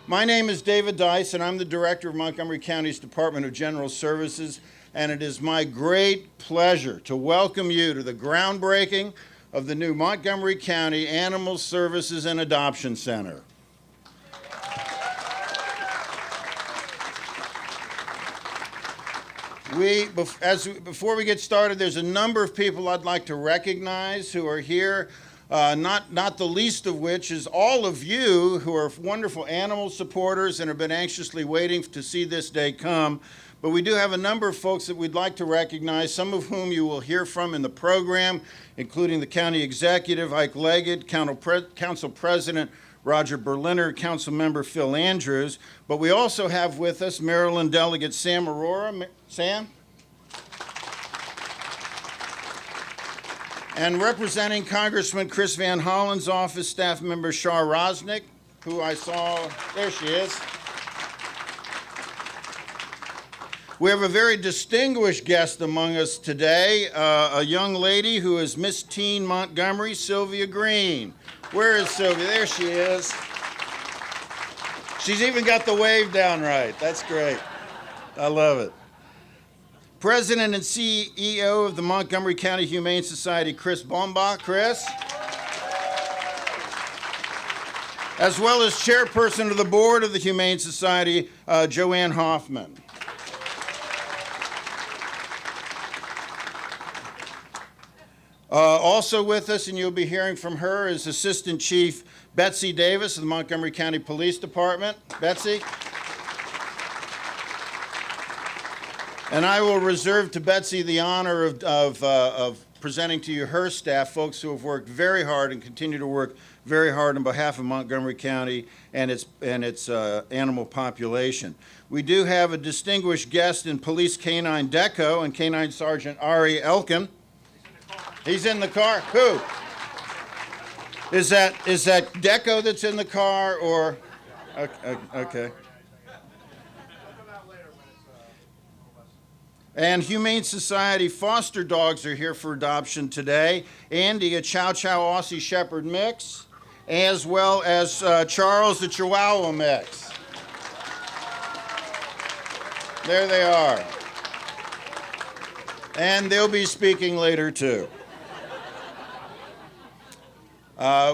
My name is David Dice, and I'm the Director of Montgomery County's Department of General Services, and it is my great pleasure to welcome you to the groundbreaking of the new Montgomery County Animal Services and Adoption Center. Before we get started, there's a number of people I'd like to recognize who are here, not the least of which is all of you who are wonderful animal supporters and have been anxiously waiting to see this day come. But we do have a number of folks that we'd like to recognize, some of whom you will hear from in the program, including the County Executive, Ike Leggett, Council President Roger Berliner, Council Member Phil Andrews. But we also have with us Maryland Delegate Sam Aurora. Sam? And representing Congressman Chris Van Hollen's office, Staff Member Shar Rosnick, who I saw, there she is. We have a very distinguished guest among us today, a young lady who is Miss Teen Montgomery, Sylvia Green. Where is Sylvia? There she is. She's even got the wave down right. That's great. I love it. President and CEO of the Montgomery County Humane Society, Chris Baumbach. Chris. As well as chairperson of the board of the Humane Society, Joanne Hoffman. Also with us, and you'll be hearing from her, is Assistant Chief Betsy Davis of the Montgomery County Police Department. Betsy. And I will reserve to Betsy the honor of presenting to you her staff, folks who have worked very hard and continue to work very hard on behalf of Montgomery County and its animal population. We do have a distinguished guest in Police Canine Deco and Canine Sergeant Ari Elkin. He's in the car. Who? Is that Deco that's in the car, or? Okay. And Humane Society foster dogs are here for adoption today. Andy, a Chow Chow Aussie Shepherd mix, as well as Charles, the Chihuahua mix. There they are. And they'll be speaking later, too.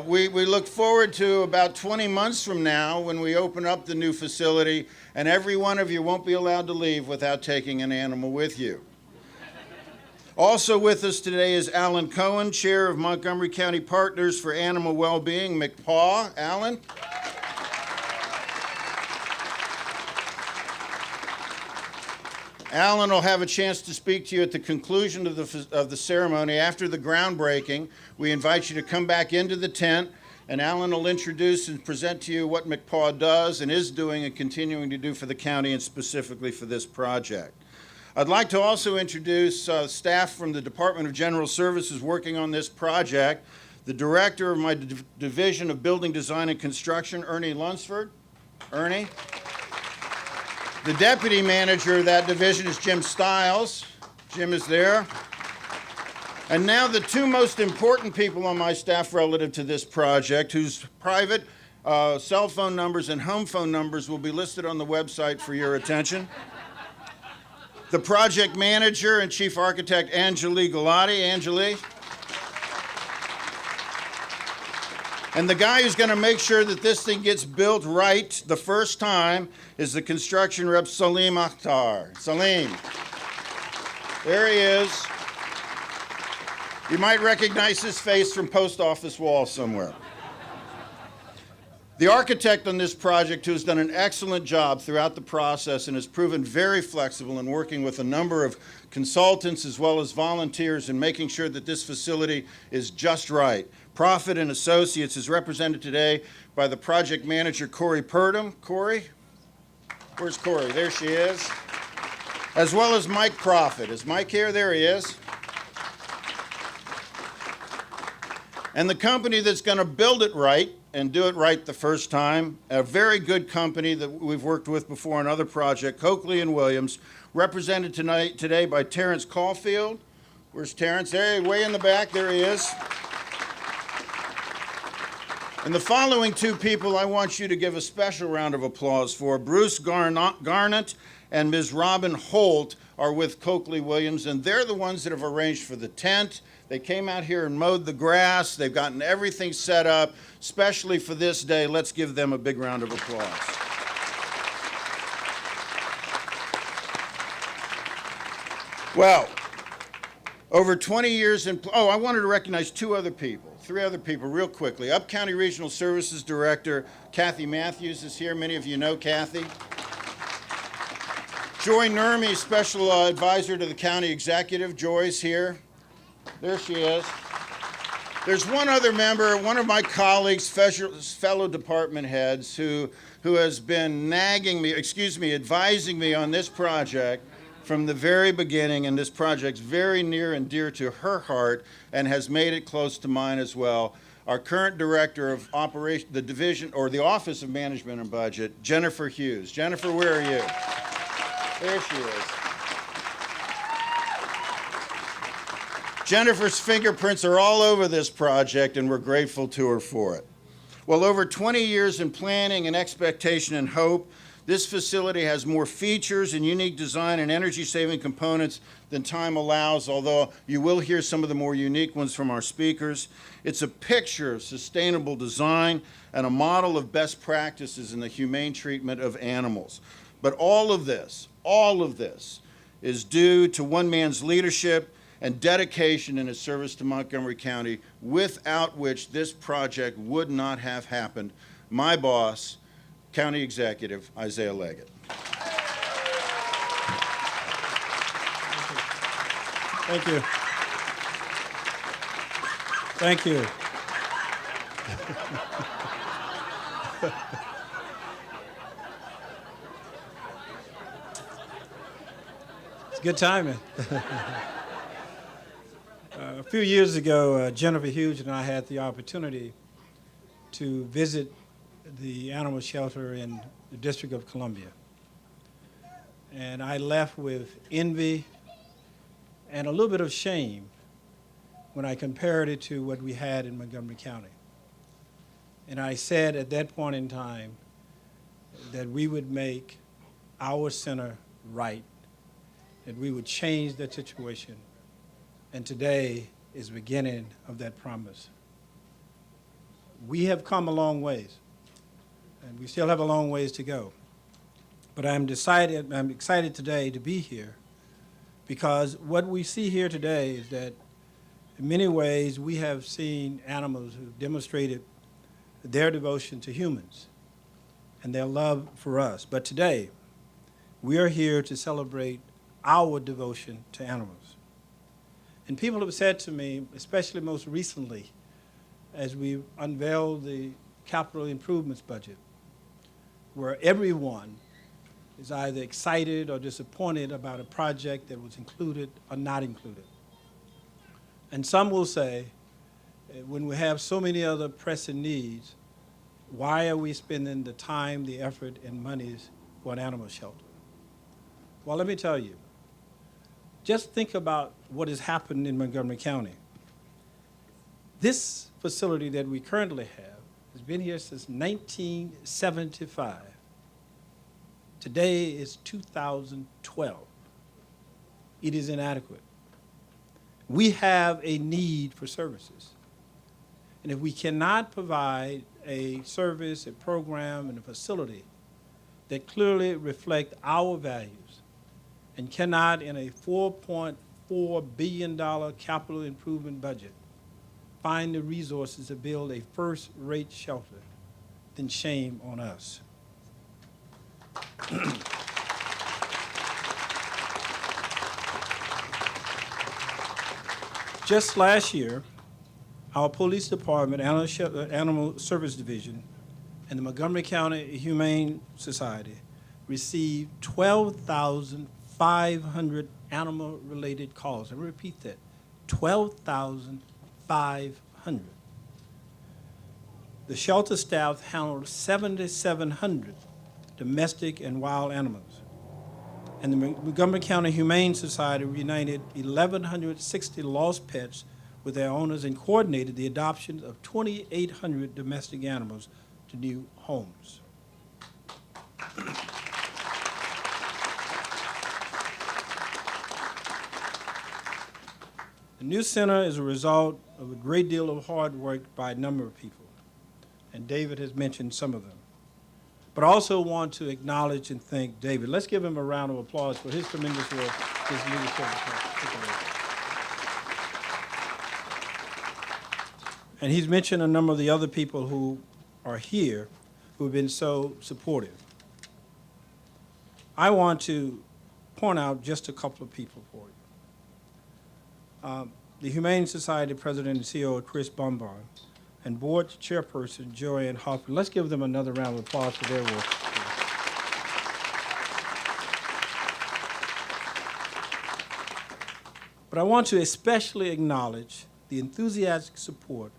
We look forward to about 20 months from now when we open up the new facility, and every one of you won't be allowed to leave without taking an animal with you. Also with us today is Alan Cohen, Chair of Montgomery County Partners for Animal Wellbeing, McPaw. Alan? Alan will have a chance to speak to you at the conclusion of the ceremony. After the groundbreaking, we invite you to come back into the tent, and Alan will introduce and present to you what McPaw does and is doing and continuing to do for the county and specifically for this project. I'd like to also introduce staff from the Department of General Services working on this project. The director of my Division of Building Design and Construction, Ernie Lunsford. Ernie. The deputy manager of that division is Jim Stiles. Jim is there. And now the two most important people on my staff relative to this project, whose private cell phone numbers and home phone numbers will be listed on the website for your attention. The project manager and chief architect, Anjali Galati. Anjali. And the guy who's going to make sure that this thing gets built right the first time is the construction rep, Salim Akhtar. Salim. There he is. You might recognize his face from post office wall somewhere. The architect on this project, who has done an excellent job throughout the process and has proven very flexible in working with a number of consultants as well as volunteers in making sure that this facility is just right. Profit and Associates is represented today by the project manager, Corey Purdom. Corey? Where's Corey? There she is. As well as Mike Profit. Is Mike here? There he is. And the company that's going to build it right and do it right the first time, a very good company that we've worked with before on other projects, Coakley & Williams, represented today by Terrence Caulfield. Where's Terrence? There, way in the back. There he is. And the following two people I want you to give a special round of applause for. Bruce Garnett and Ms. Robin Holt are with Coakley Williams, and they're the ones that have arranged for the tent. They came out here and mowed the grass. They've gotten everything set up, especially for this day. Let's give them a big round of applause. Well, over 20 years in, I wanted to recognize three other people real quickly. Up County Regional Services Director Kathy Matthews is here. Many of you know Kathy. Joy Nurmi, Special Advisor to the County Executive. Joy's here. There she is. There's one other member, one of my colleagues, fellow department heads, who has been advising me on this project from the very beginning, and this project's very near and dear to her heart and has made it close to mine as well. Our current Director of Operation, the Division, or the Office of Management and Budget, Jennifer Hughes. Jennifer, where are you? There she is. Jennifer's fingerprints are all over this project, and we're grateful to her for it. Well, over 20 years in planning and expectation and hope, this facility has more features and unique design and energy-saving components than time allows, although you will hear some of the more unique ones from our speakers. It's a picture of sustainable design and a model of best practices in the humane treatment of animals. But all of this is due to one man's leadership and dedication in his service to Montgomery County, without which this project would not have happened. My boss, County Executive Isaiah Leggett. Thank you. Thank you. It's good timing. A few years ago, Jennifer Hughes and I had the opportunity to visit the animal shelter in the District of Columbia. And I left with envy and a little bit of shame when I compared it to what we had in Montgomery County. And I said at that point in time that we would make our center right, that we would change that situation. And today is the beginning of that promise. We have come a long ways, and we still have a long ways to go. But I'm excited today to be here, because what we see here today is that in many ways we have seen animals who demonstrated their devotion to humans and their love for us. But today, we are here to celebrate our devotion to animals. And people have said to me, especially most recently, as we unveiled the capital improvements budget, where everyone is either excited or disappointed about a project that was included or not included. And some will say, when we have so many other pressing needs, why are we spending the time, the effort, and monies for an animal shelter? Well, let me tell you, just think about what has happened in Montgomery County. This facility that we currently have has been here since 1975. Today is 2012. It is inadequate. We have a need for services. And if we cannot provide a service, a program, and a facility that clearly reflect our values, and cannot, in a $4.4 billion capital improvement budget, find the resources to build a first-rate shelter, then shame on us. Just last year, our police department, Animal Service Division, and the Montgomery County Humane Society received 12,500 animal-related calls. I repeat that, 12,500. The shelter staff handled 7,700 domestic and wild animals. And the Montgomery County Humane Society reunited 1,160 lost pets with their owners and coordinated the adoption of 2,800 domestic animals to new homes. The new center is a result of a great deal of hard work by a number of people, and David has mentioned some of them. But I also want to acknowledge and thank David. Let's give him a round of applause for his tremendous work, his leadership. And he's mentioned a number of the other people who are here who have been so supportive. I want to point out just a couple of people for you. The Humane Society President and CEO, Chris Bombard, and Board Chairperson, Joanne Hoffman. Let's give them another round of applause for their work. But I want to especially acknowledge the enthusiastic support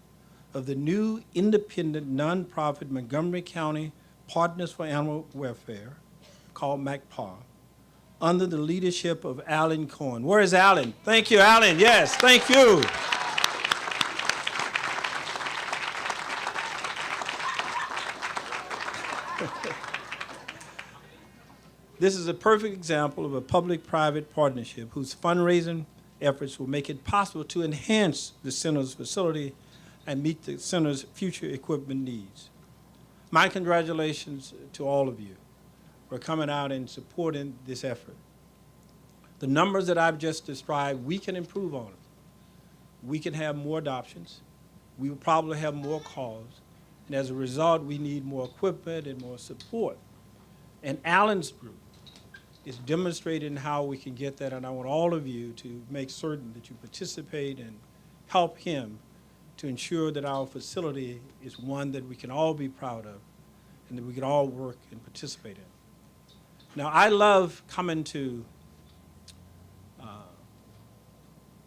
of the new independent nonprofit Montgomery County Partners for Animal Welfare, called MACPA, under the leadership of Alan Cohen. Where is Alan? Thank you, Alan. Yes, thank you. This is a perfect example of a public-private partnership whose fundraising efforts will make it possible to enhance the center's facility and meet the center's future equipment needs. My congratulations to all of you for coming out and supporting this effort. The numbers that I've just described, we can improve on them. We can have more adoptions. We will probably have more calls. And as a result, we need more equipment and more support. And Alan's group is demonstrating how we can get that, and I want all of you to make certain that you participate and help him to ensure that our facility is one that we can all be proud of and that we can all work and participate in. Now, I love coming to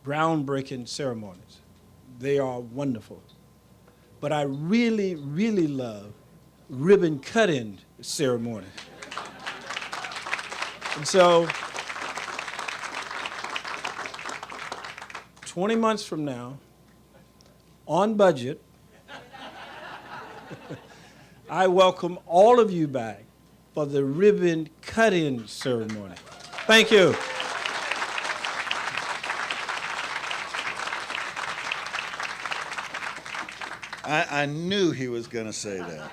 groundbreaking ceremonies. They are wonderful. But I really, really love ribbon cutting ceremonies. And so, 20 months from now, on budget, I welcome all of you back for the ribbon cutting ceremony. Thank you. I knew he was going to say that.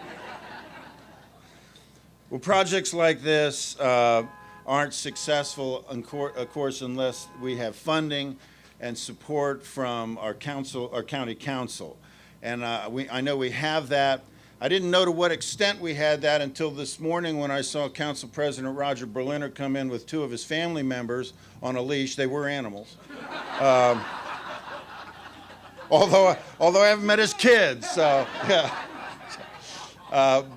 Well, projects like this aren't successful, of course, unless we have funding and support from our county council. And I know we have that. I didn't know to what extent we had that until this morning when I saw Council President Roger Berliner come in with two of his family members on a leash. They were animals. Although I haven't met his kids, so yeah.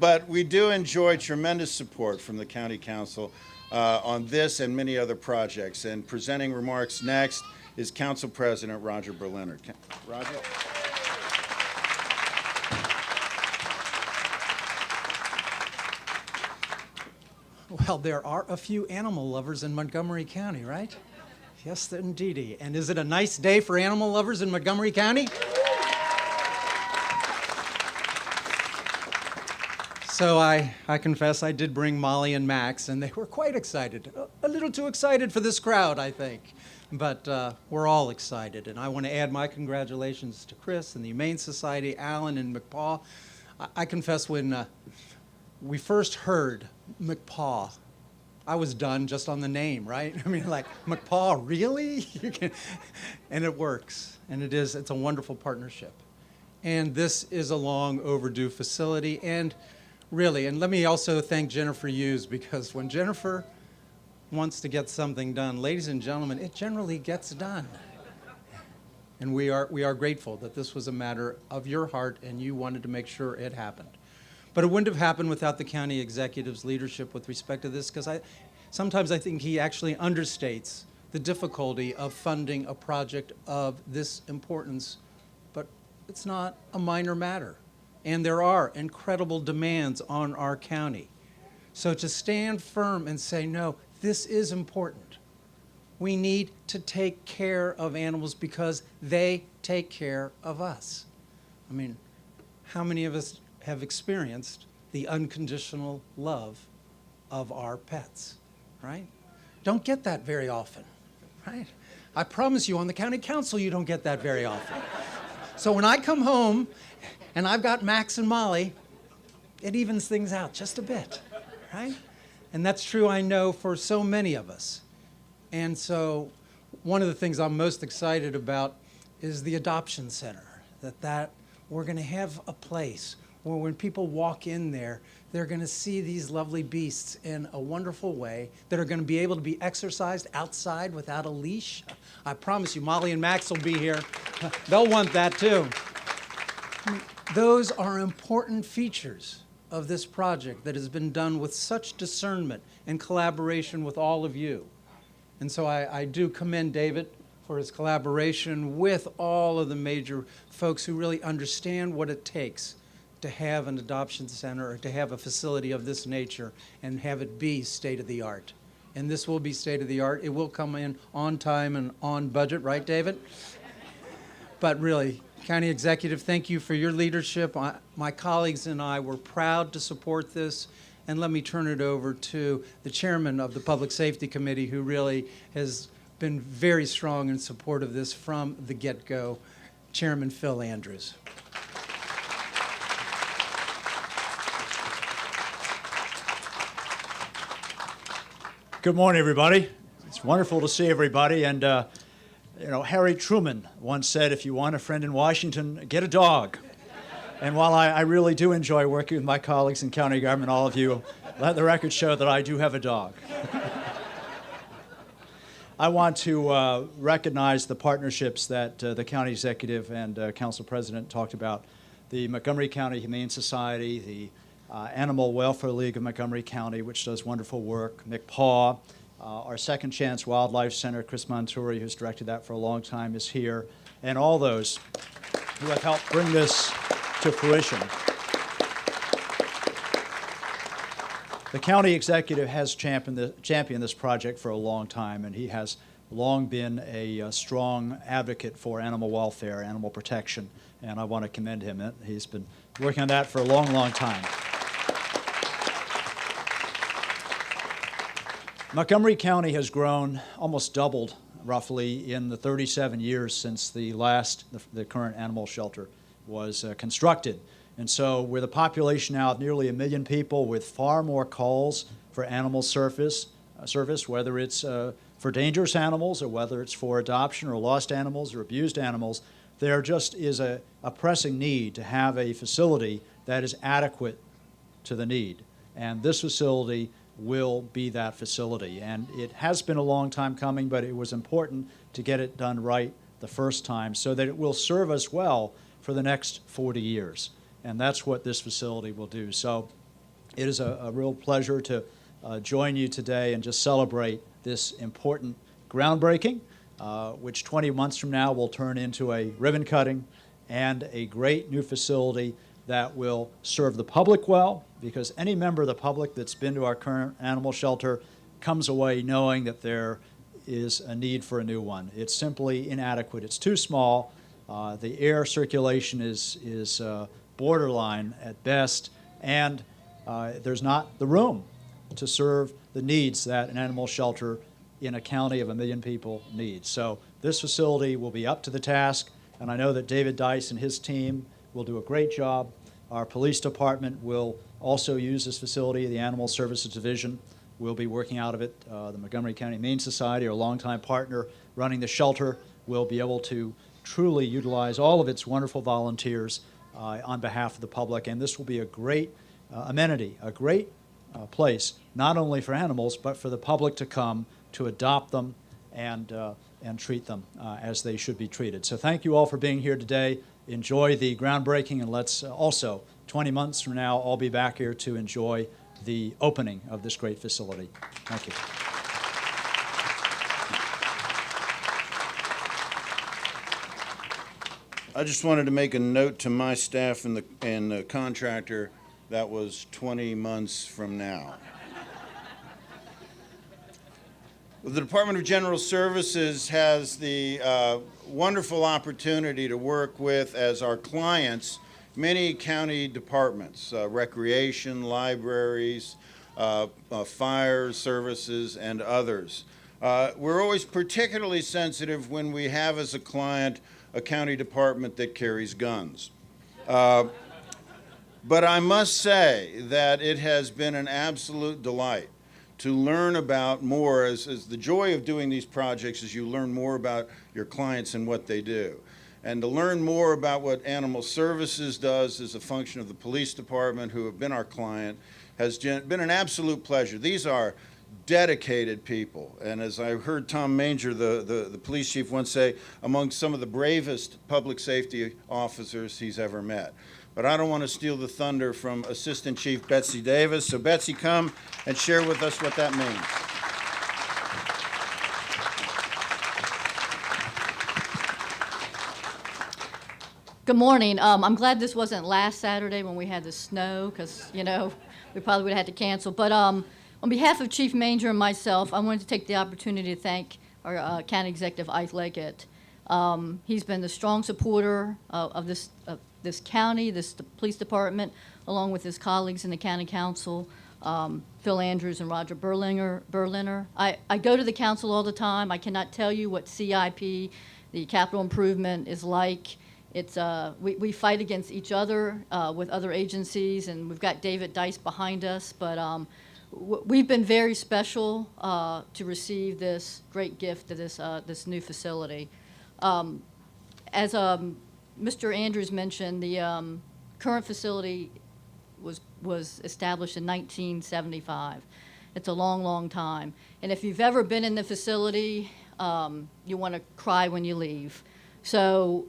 But we do enjoy tremendous support from the County Council on this and many other projects. And presenting remarks next is Council President Roger Berliner. Roger. Well, there are a few animal lovers in Montgomery County, right? Yes, indeedy. And is it a nice day for animal lovers in Montgomery County? So I confess I did bring Molly and Max, and they were quite excited. A little too excited for this crowd, I think. But we're all excited, and I want to add my congratulations to Chris and the Humane Society, Alan and McPaw. I confess when we first heard McPaw, I was done just on the name, right? I mean, like, McPaw, really? And it works, and it's a wonderful partnership. And this is a long overdue facility, and really, and let me also thank Jennifer Hughes, because when Jennifer wants to get something done, ladies and gentlemen, it generally gets done. And we are grateful that this was a matter of your heart, and you wanted to make sure it happened. But it wouldn't have happened without the county executive's leadership with respect to this, because sometimes I think he actually understates the difficulty of funding a project of this importance, but it's not a minor matter. And there are incredible demands on our county. So to stand firm and say, no, this is important, We need to take care of animals because they take care of us. I mean, how many of us have experienced the unconditional love of our pets, right? Don't get that very often, right? I promise you, on the county council, you don't get that very often. So when I come home and I've got Max and Molly, it evens things out just a bit, right? And that's true, I know, for so many of us. And so one of the things I'm most excited about is the adoption center, that we're going to have a place where when people walk in there, they're going to see these lovely beasts in a wonderful way that are going to be able to be exercised outside without a leash. I promise you, Molly and Max will be here. They'll want that too. Those are important features of this project that has been done with such discernment and collaboration with all of you. And so I do commend David for his collaboration with all of the major folks who really understand what it takes to have an adoption center or to have a facility of this nature and have it be state-of-the-art. And this will be state-of-the-art. It will come in on time and on budget, right, David? But really, County Executive, thank you for your leadership. My colleagues and I were proud to support this. And let me turn it over to the chairman of the Public Safety Committee, who really has been very strong in support of this from the get-go, Chairman Phil Andrews. Good morning, everybody. It's wonderful to see everybody. And, Harry Truman once said, if you want a friend in Washington, get a dog. And while I really do enjoy working with my colleagues in county government, all of you, let the record show that I do have a dog. I want to recognize the partnerships that the county executive and council president talked about. The Montgomery County Humane Society, the Animal Welfare League of Montgomery County, which does wonderful work, McPaw, our Second Chance Wildlife Center, Chris Montori, who's directed that for a long time, is here, and all those who have helped bring this to fruition. The county executive has championed this project for a long time, and he has long been a strong advocate for animal welfare, animal protection, and I want to commend him. He's been working on that for a long, long time. Montgomery County has grown, almost doubled roughly in the 37 years since the current animal shelter was constructed. And so with a population now of nearly 1 million people with far more calls for animal service, whether it's for dangerous animals or whether it's for adoption or lost animals or abused animals, there just is a pressing need to have a facility that is adequate to the need. And this facility will be that facility. And it has been a long time coming, but it was important to get it done right the first time so that it will serve us well for the next 40 years. And that's what this facility will do. So it is a real pleasure to join you today and just celebrate this important groundbreaking, which 20 months from now will turn into a ribbon cutting and a great new facility that will serve the public well, because any member of the public that's been to our current animal shelter comes away knowing that there is a need for a new one. It's simply inadequate. It's too small. The air circulation is borderline at best, and there's not the room to serve the needs that an animal shelter in a county of 1 million people needs. So this facility will be up to the task, and I know that David Dice and his team will do a great job. Our police department will also use this facility. The Animal Services Division will be working out of it. The Montgomery County Humane Society, our longtime partner running the shelter, will be able to truly utilize all of its wonderful volunteers on behalf of the public. And this will be a great amenity, a great place, not only for animals, but for the public to come to adopt them and treat them as they should be treated. So thank you all for being here today. Enjoy the groundbreaking, and let's also, 20 months from now, all be back here to enjoy the opening of this great facility. Thank you. I just wanted to make a note to my staff and the contractor that was 20 months from now. The Department of General Services has the wonderful opportunity to work with, as our clients, many county departments, recreation, libraries, fire services, and others. We're always particularly sensitive when we have as a client a county department that carries guns. But I must say that it has been an absolute delight to learn about more, as the joy of doing these projects is you learn more about your clients and what they do. And to learn more about what Animal Services does as a function of the police department, who have been our client, has been an absolute pleasure. These are dedicated people. And as I heard Tom Manger, the police chief, once say, among some of the bravest public safety officers he's ever met. But I don't want to steal the thunder from Assistant Chief Betsy Davis. So Betsy, come and share with us what that means. Good morning. I'm glad this wasn't last Saturday when we had the snow, because, you know, we probably would have had to cancel. But on behalf of Chief Manger and myself, I wanted to take the opportunity to thank our County Executive, Ike Leggett. He's been the strong supporter of this county, the police department, along with his colleagues in the county council, Phil Andrews and Roger Berliner. I go to the council all the time. I cannot tell you what CIP, the capital improvement, is like. It's we fight against each other with other agencies, and we've got David Dice behind us. But we've been very special to receive this great gift of this new facility. As Mr. Andrews mentioned, the current facility was established in 1975. It's a long, long time. And if you've ever been in the facility, you want to cry when you leave. So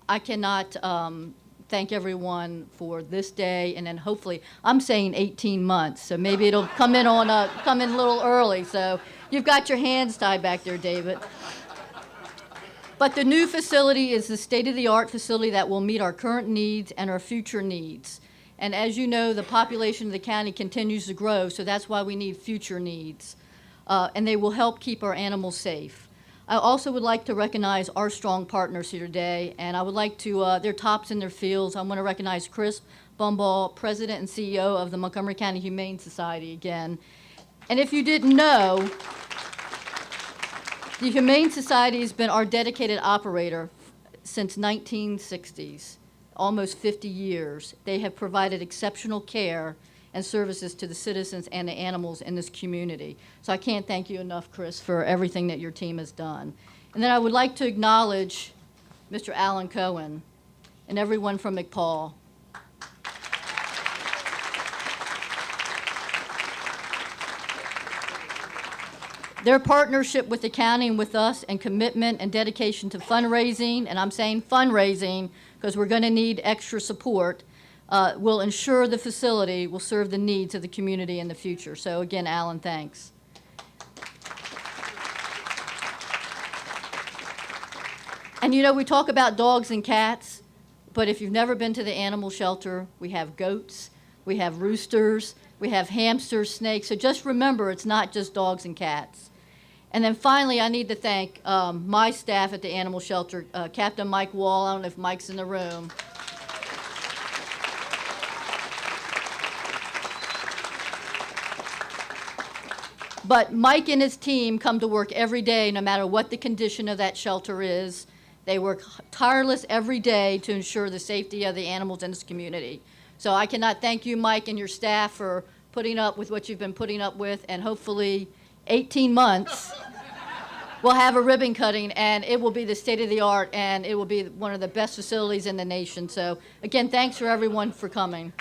I cannot thank everyone for this day, and then hopefully, I'm saying 18 months, so maybe it'll come in a little early. So you've got your hands tied back there, David. But the new facility is the state-of-the-art facility that will meet our current needs and our future needs. And as you know, the population of the county continues to grow, so that's why we need future needs. And they will help keep our animals safe. I also would like to recognize our strong partners here today, and I would like to, they're tops in their fields. I want to recognize Chris Bumball, President and CEO of the Montgomery County Humane Society again. And if you didn't know, the Humane Society has been our dedicated operator since 1960s, almost 50 years. They have provided exceptional care and services to the citizens and the animals in this community. So I can't thank you enough, Chris, for everything that your team has done. And then I would like to acknowledge Mr. Alan Cohen and everyone from McPaul. Their partnership with the county and with us, and commitment and dedication to fundraising, and I'm saying fundraising because we're going to need extra support, will ensure the facility will serve the needs of the community in the future. So again, Alan, thanks. And you know, we talk about dogs and cats, but if you've never been to the animal shelter, we have goats, we have roosters, we have hamsters, snakes. So just remember, it's not just dogs and cats. And then finally, I need to thank my staff at the animal shelter, Captain Mike Wall. I don't know if Mike's in the room. But Mike and his team come to work every day, no matter what the condition of that shelter is. They work tireless every day to ensure the safety of the animals in this community. So I cannot thank you, Mike, and your staff for putting up with what you've been putting up with, and hopefully 18 months we'll have a ribbon cutting, and it will be the state of the art, and it will be one of the best facilities in the nation. So again, thanks for everyone for coming.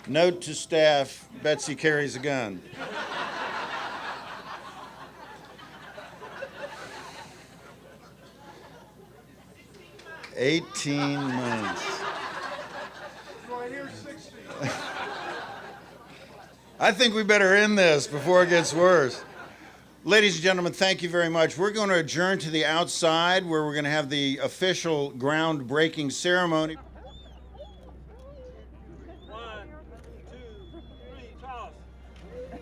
Note to staff, Betsy carries a gun. "18 months. I think we better end this before it gets worse. Ladies and gentlemen, thank you very much. We're going to adjourn to the outside, where we're going to have the official groundbreaking ceremony. Hey,